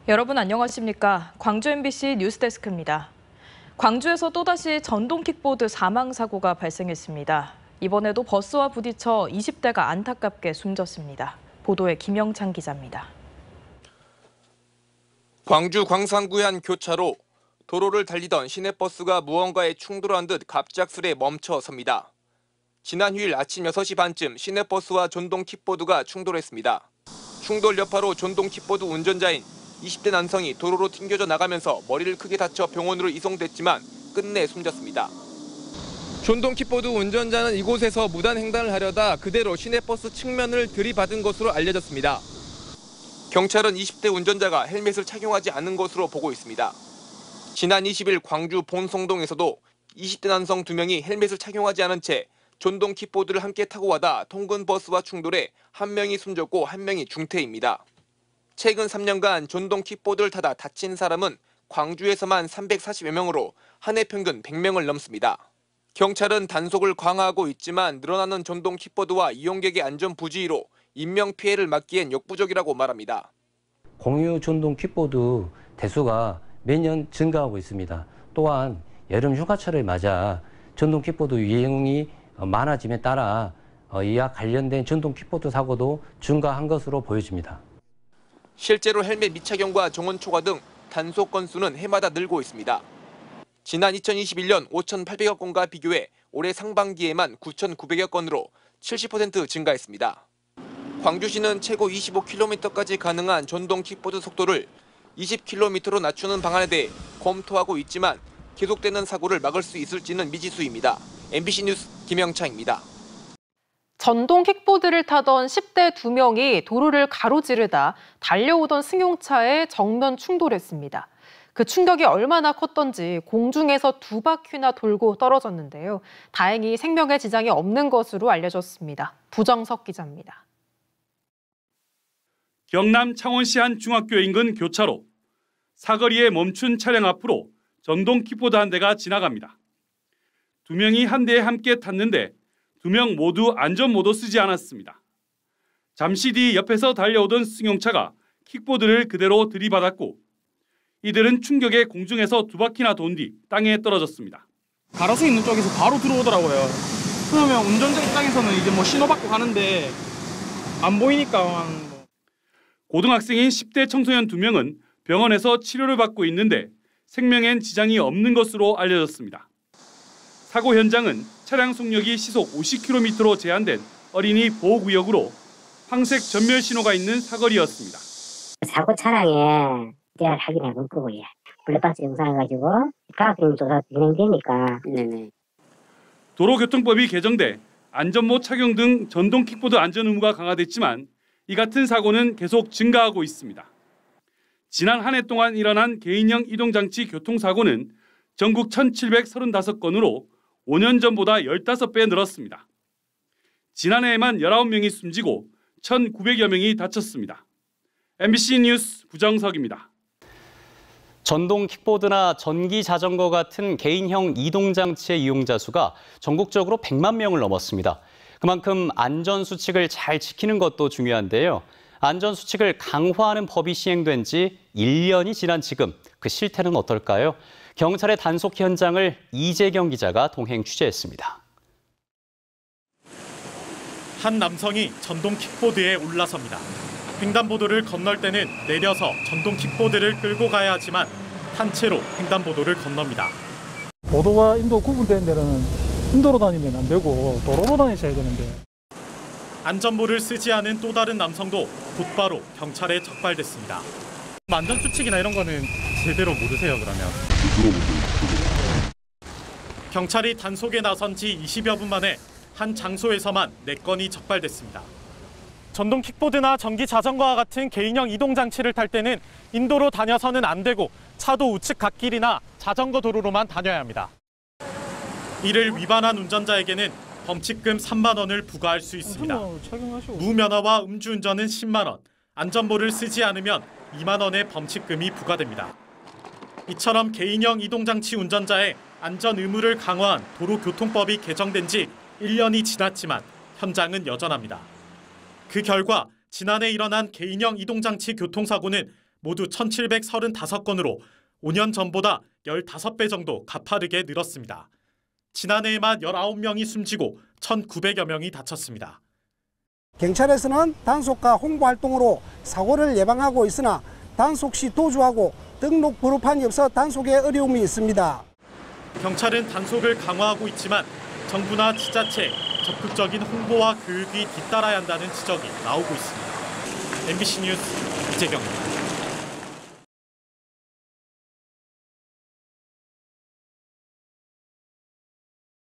여러분 안녕하십니까? 광주 MBC 뉴스데스크입니다. 광주에서 또다시 전동 킥보드 사망 사고가 발생했습니다. 이번에도 버스와 부딪혀 20대가 안타깝게 숨졌습니다. 보도에 김영찬 기자입니다. 광주 광산구의 한 교차로 도로를 달리던 시내버스가 무언가에 충돌한 듯 갑작스레 멈춰 섭니다. 지난 휴일 아침 6시 반쯤 시내버스와 전동 킥보드가 충돌했습니다. 충돌 여파로 전동 킥보드 운전자인 20대 남성이 도로로 튕겨져 나가면서 머리를 크게 다쳐 병원으로 이송됐지만 끝내 숨졌습니다. 전동 킥보드 운전자는 이곳에서 무단 횡단을 하려다 그대로 시내버스 측면을 들이받은 것으로 알려졌습니다. 경찰은 20대 운전자가 헬멧을 착용하지 않은 것으로 보고 있습니다. 지난 20일 광주 본성동에서도 20대 남성 2명이 헬멧을 착용하지 않은 채 전동 킥보드를 함께 타고 가다 통근 버스와 충돌해 1명이 숨졌고 1명이 중태입니다. 최근 3년간 전동 킥보드를 타다 다친 사람은 광주에서만 340여 명으로 한 해 평균 100명을 넘습니다. 경찰은 단속을 강화하고 있지만 늘어나는 전동 킥보드와 이용객의 안전 부지의로 인명피해를 막기엔 역부족이라고 말합니다. 공유 전동 킥보드 대수가 매년 증가하고 있습니다. 또한 여름 휴가철을 맞아 전동 킥보드 유행이 많아짐에 따라 이와 관련된 전동 킥보드 사고도 증가한 것으로 보여집니다. 실제로 헬멧 미착용과 정원 초과 등 단속 건수는 해마다 늘고 있습니다. 지난 2021년 5,800여 건과 비교해 올해 상반기에만 9,900여 건으로 70% 증가했습니다. 광주시는 최고 25km까지 가능한 전동 킥보드 속도를 20km로 낮추는 방안에 대해 검토하고 있지만 계속되는 사고를 막을 수 있을지는 미지수입니다. MBC 뉴스 김영창입니다. 전동 킥보드를 타던 10대 2명이 도로를 가로지르다 달려오던 승용차에 정면 충돌했습니다. 그 충격이 얼마나 컸던지 공중에서 2바퀴나 돌고 떨어졌는데요. 다행히 생명에 지장이 없는 것으로 알려졌습니다. 부정석 기자입니다. 경남 창원시 한 중학교 인근 교차로. 사거리에 멈춘 차량 앞으로 전동 킥보드 한 대가 지나갑니다. 2명이 한 대에 함께 탔는데 2명 모두 안전모도 쓰지 않았습니다. 잠시 뒤 옆에서 달려오던 승용차가 킥보드를 그대로 들이받았고 이들은 충격에 공중에서 2바퀴나 돈 뒤 땅에 떨어졌습니다. 가로수 있는 쪽에서 바로 들어오더라고요. 그러면 운전자 입장에서는 이제 신호 받고 가는데 안 보이니까. 고등학생인 10대 청소년 2명은 병원에서 치료를 받고 있는데 생명엔 지장이 없는 것으로 알려졌습니다. 사고 현장은 차량 속력이 시속 50km로 제한된 어린이 보호구역으로 황색 전멸 신호가 있는 사거리였습니다. 사고 차량에 대한 확인해 볼 거고요. 블랙박스 영상해가지고 과학적인 조사 진행되니까. 네네. 도로교통법이 개정돼 안전모 착용 등 전동 킥보드 안전 의무가 강화됐지만 이 같은 사고는 계속 증가하고 있습니다. 지난 한 해 동안 일어난 개인형 이동장치 교통사고는 전국 1,735건으로 5년 전보다 15배 늘었습니다. 지난해에만 19명이 숨지고 1,900여 명이 다쳤습니다. MBC 뉴스 부정석입니다. 전동 킥보드나 전기 자전거 같은 개인형 이동장치의 이용자 수가 전국적으로 100만 명을 넘었습니다. 그만큼 안전수칙을 잘 지키는 것도 중요한데요. 안전수칙을 강화하는 법이 시행된 지 1년이 지난 지금 그 실태는 어떨까요? 경찰의 단속 현장을 이재경 기자가 동행 취재했습니다. 한 남성이 전동 킥보드에 올라섭니다. 횡단보도를 건널 때는 내려서 전동 킥보드를 끌고 가야 하지만 탄 채로 횡단보도를 건넙니다. 보도와 인도 구분된 데는 인도로 다니면 안 되고 도로로 다니셔야 되는데. 안전모를 쓰지 않은 또 다른 남성도 곧바로 경찰에 적발됐습니다. 안전수칙이나 이런 거는 제대로 모르세요, 그러면? 경찰이 단속에 나선 지 20여 분 만에 한 장소에서만 4건이 적발됐습니다. 전동 킥보드나 전기 자전거와 같은 개인형 이동장치를 탈 때는 인도로 다녀서는 안 되고 차도 우측 갓길이나 자전거 도로로만 다녀야 합니다. 이를 위반한 운전자에게는 범칙금 3만 원을 부과할 수 있습니다. 무면허와 음주운전은 10만 원, 안전모를 쓰지 않으면 2만 원의 범칙금이 부과됩니다. 이처럼 개인형 이동장치 운전자의 안전 의무를 강화한 도로교통법이 개정된 지 1년이 지났지만 현장은 여전합니다. 그 결과 지난해 일어난 개인형 이동장치 교통사고는 모두 1,735건으로 5년 전보다 15배 정도 가파르게 늘었습니다. 지난해에만 19명이 숨지고 1,900여 명이 다쳤습니다. 경찰에서는 단속과 홍보 활동으로 사고를 예방하고 있으나 단속 시 도주하고 등록 불법한이 없어 단속에 어려움이 있습니다. 경찰은 단속을 강화하고 있지만 정부나 지자체 적극적인 홍보와 교육이 뒤따라야 한다는 지적이 나오고 있습니다. MBC 뉴스 이재경입니다.